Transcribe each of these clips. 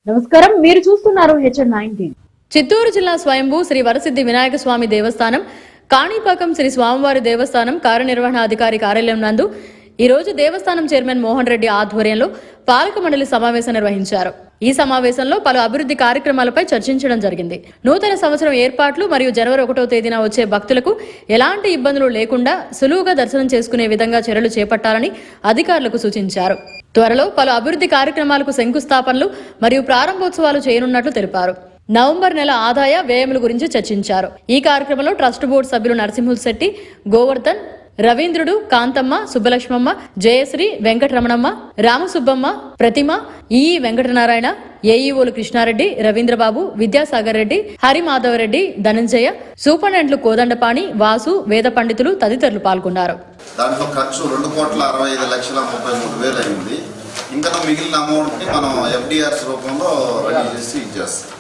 నమస్కారం, మీరు చూస్తున్నారు HN9 టీవీ. చిత్తూరు జిల్లా స్వయంభూ శ్రీ వరసిద్ధి వినాయక స్వామి దేవస్థానం, కాణిపాకం శ్రీ స్వామివారి దేవస్థానం కార్యనిర్వహణాధికారి కార్యాలయం నందు ఈ రోజు దేవస్థానం చైర్మన్ మోహన్ రెడ్డి ఆధ్వర్యంలో పాలక మండలి సమావేశం నిర్వహించారు. ఈ సమావేశంలో పలు అభివృద్ధి కార్యక్రమాలపై చర్చించడం జరిగింది. నూతన సంవత్సరం ఏర్పాట్లు మరియు జనవరి 1వ తేదీన వచ్చే భక్తులకు ఎలాంటి ఇబ్బందులు లేకుండా సులువుగా దర్శనం చేసుకునే విధంగా చర్యలు చేపట్టాలని అధికారులకు సూచించారు. త్వరలో పలు అభివృద్ధి కార్యక్రమాలకు శంకుస్థాపనలు మరియు ప్రారంభోత్సవాలు చేయనున్నట్లు తెలిపారు. నవంబర్ నెల ఆదాయ వ్యయముల గురించి చర్చించారు. ఈ కార్యక్రమంలో ట్రస్ట్ బోర్డు సభ్యులు నరసింహుల్ శెట్టి, గోవర్ధన్, రవీంద్రుడు, కాంతమ్మ, సుబ్బలక్ష్మమ్మ, జయశ్రీ, వెంకటరమణమ్మ, రామసుబ్బమ్మ, ప్రతిమ, ఈ వెంకటనారాయణ, ఏఈఓలు కృష్ణారెడ్డి, రవీంద్రబాబు, విద్యాసాగర్ రెడ్డి, హరిమాధవరెడ్డి, ధనంజయ, సూపరింటెండెంట్లు కోదండపాణి, వాసు, వేద పండితులు తదితరులు పాల్గొన్నారు. దాంట్లో ఖర్చు 2,65,33,000 అయింది. ఇంకా మిగిలిన అమౌంట్ ని మనం FDRs రూపంలో రెడీ చేసి ఇచ్చేస్తాం.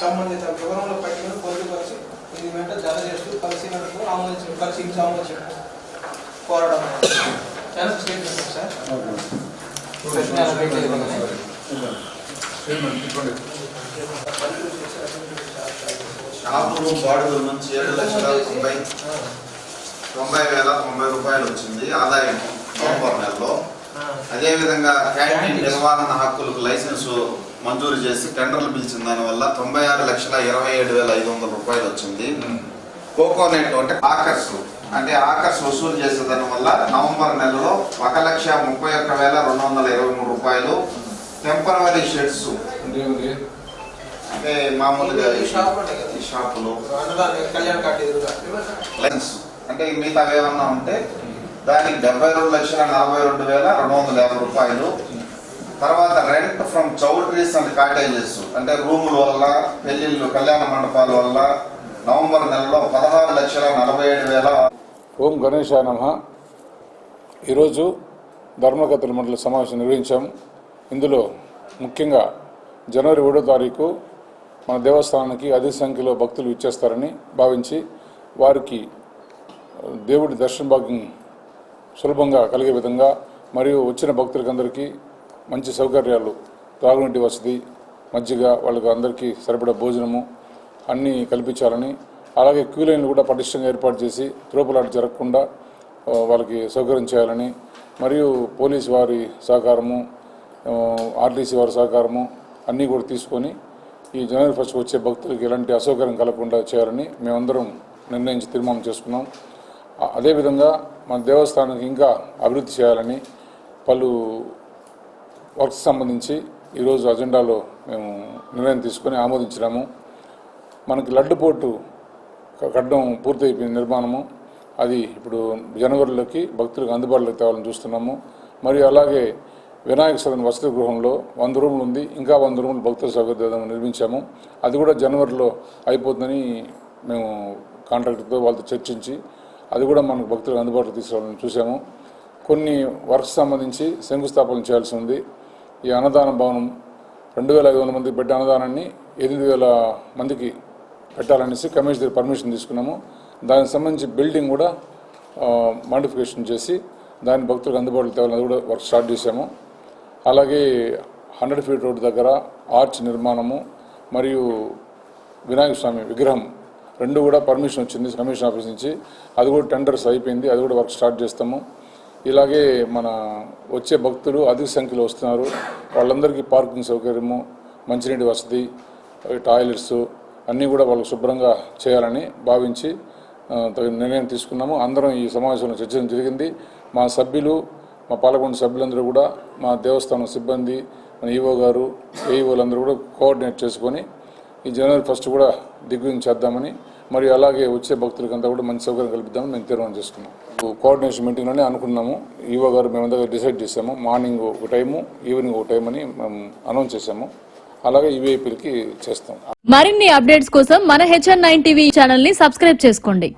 సంబంధిత వివరంలో పట్టిన పొందుపరిచి ఇది వెంట జత చేస్తూ పరిశీలనకు ఆమోదించి కోరడం సార్. షాపులు బాడుగుల నుంచి 7,90,90 రూపాయలు వచ్చింది ఆదాయం నవంబర్ నెలలో. అదేవిధంగా క్యాంటీన్ నిర్వహణ హక్కులకు లైసెన్సు మంజూరు చేసి టెండర్లు పిలిచిన దానివల్ల 96,27,500 రూపాయలు వచ్చింది. కోకోనెట్ అంటే ఆకర్స్ వసూలు చేసే దాని వల్ల నవంబర్ నెలలో 1,31,223 రూపాయలు. టెంపరవరీ షెడ్స్ అంటే మామూలుగా ఈ షాపులు లైసెన్స్ అంటే మిగతా ఏమన్నా ఉంటే దానికి 72,42,250 రూపాయలు. తర్వాత rent from choultries and cottages అంటే రూముల వల్ల, పెళ్లిళ్ళు, కళ్యాణ మండపాల వల్ల నవంబర్ నెలలో 16,47,000. ఓం గణేశాయ నమః. ఈరోజు ధర్మకర్తల మండలి సమావేశం నిర్వహించాము. ఇందులో ముఖ్యంగా జనవరి 1వ తారీఖు మన దేవస్థానానికి అధిక సంఖ్యలో భక్తులు ఇచ్చేస్తారని భావించి వారికి దేవుడి దర్శన భాగ్యం సులభంగా కలిగే విధంగా మరియు వచ్చిన భక్తులకందరికీ మంచి సౌకర్యాలు, త్రాగునీటి వసతి, మజ్జిగ, వాళ్ళకి అందరికీ సరిపడా భోజనము అన్నీ కల్పించాలని, అలాగే క్యూ లైన్లు కూడా పటిష్టంగా ఏర్పాటు చేసి త్రోపులాట జరగకుండా వాళ్ళకి సౌకర్యం చేయాలని, మరియు పోలీసు వారి సహకారము, RTC వారి సహకారము అన్నీ కూడా తీసుకొని ఈ జనవరి 1st వచ్చే భక్తులకి ఎలాంటి అసౌకర్యం కలగకుండా చేయాలని మేమందరం నిర్ణయించి తీర్మానం చేసుకున్నాం. అదేవిధంగా మన దేవస్థానానికి ఇంకా అభివృద్ధి చేయాలని పలు వర్క్స్ సంబంధించి ఈరోజు అజెండాలో మేము నిర్ణయం తీసుకొని ఆమోదించినాము. మనకి లడ్డు పోర్టు కట్టడం పూర్తయిపోయిన నిర్మాణము, అది ఇప్పుడు జనవరిలోకి భక్తులకు అందుబాటులోకి తేవాలని చూస్తున్నాము. మరియు అలాగే వినాయక సదన్ వసతి గృహంలో 100 రూములు ఉంది, ఇంకా 100 రూములు భక్తుల సౌకర్యం నిర్మించాము. అది కూడా జనవరిలో అయిపోతుందని మేము కాంట్రాక్టర్తో వాళ్ళతో చర్చించి అది కూడా మనకు భక్తులకు అందుబాటులో తీసుకురావాలని చూసాము. కొన్ని వర్క్స్ సంబంధించి శంకుస్థాపన చేయాల్సి ఉంది. ఈ అన్నదాన భవనం 2,500 మందికి పెట్టే అన్నదానాన్ని 8,000 మందికి పెట్టాలనేసి కమిషనర్ పర్మిషన్ తీసుకున్నాము. దానికి సంబంధించి బిల్డింగ్ కూడా మాడిఫికేషన్ చేసి దాన్ని భక్తులకు అందుబాటులో తేవాలని కూడా వర్క్ స్టార్ట్ చేశాము. అలాగే 100 ఫీట్ రోడ్డు దగ్గర ఆర్చ్ నిర్మాణము మరియు వినాయక స్వామి విగ్రహం 2 కూడా పర్మిషన్ వచ్చింది కమిషన్ ఆఫీస్ నుంచి. అది కూడా టెండర్స్ అయిపోయింది, అది కూడా వర్క్ స్టార్ట్ చేస్తాము. ఇలాగే మన వచ్చే భక్తులు అధిక సంఖ్యలో వస్తున్నారు, వాళ్ళందరికీ పార్కింగ్ సౌకర్యము, మంచినీటి వసతి, టాయిలెట్స్ అన్నీ కూడా వాళ్ళకు శుభ్రంగా చేయాలని భావించి తగిన నిర్ణయం తీసుకున్నాము. అందరం ఈ సమావేశంలో చర్చించడం జరిగింది. మా సభ్యులు, మా పాలకొండ సభ్యులందరూ కూడా, మా దేవస్థానం సిబ్బంది, మన ఈవో గారు, ఏఈఓలందరూ కూడా కోఆర్డినేట్ చేసుకొని ఈ జనవరి 1st కూడా దిగ్విజయం చేద్దామని, మరియు అలాగే వచ్చే భక్తులకంతా కూడా మంచి సౌకర్యం కల్పిద్దామని మేము తీర్మానం చేసుకున్నాం. కోఆర్డినేషన్ మీటింగ్లోనే అనుకున్నాము. ఈవో గారు మేమందరూ డిసైడ్ చేసాము. మార్నింగ్ ఒక టైము, ఈవినింగ్ ఒక టైం అని మేము అనౌన్స్ చేసాము. అలాగే ఈవీఐపీలకి చేస్తాం. మరిన్ని అప్డేట్స్ కోసం మన HN9 టీవీ ఛానల్ ని సబ్స్క్రైబ్ చేసుకోండి.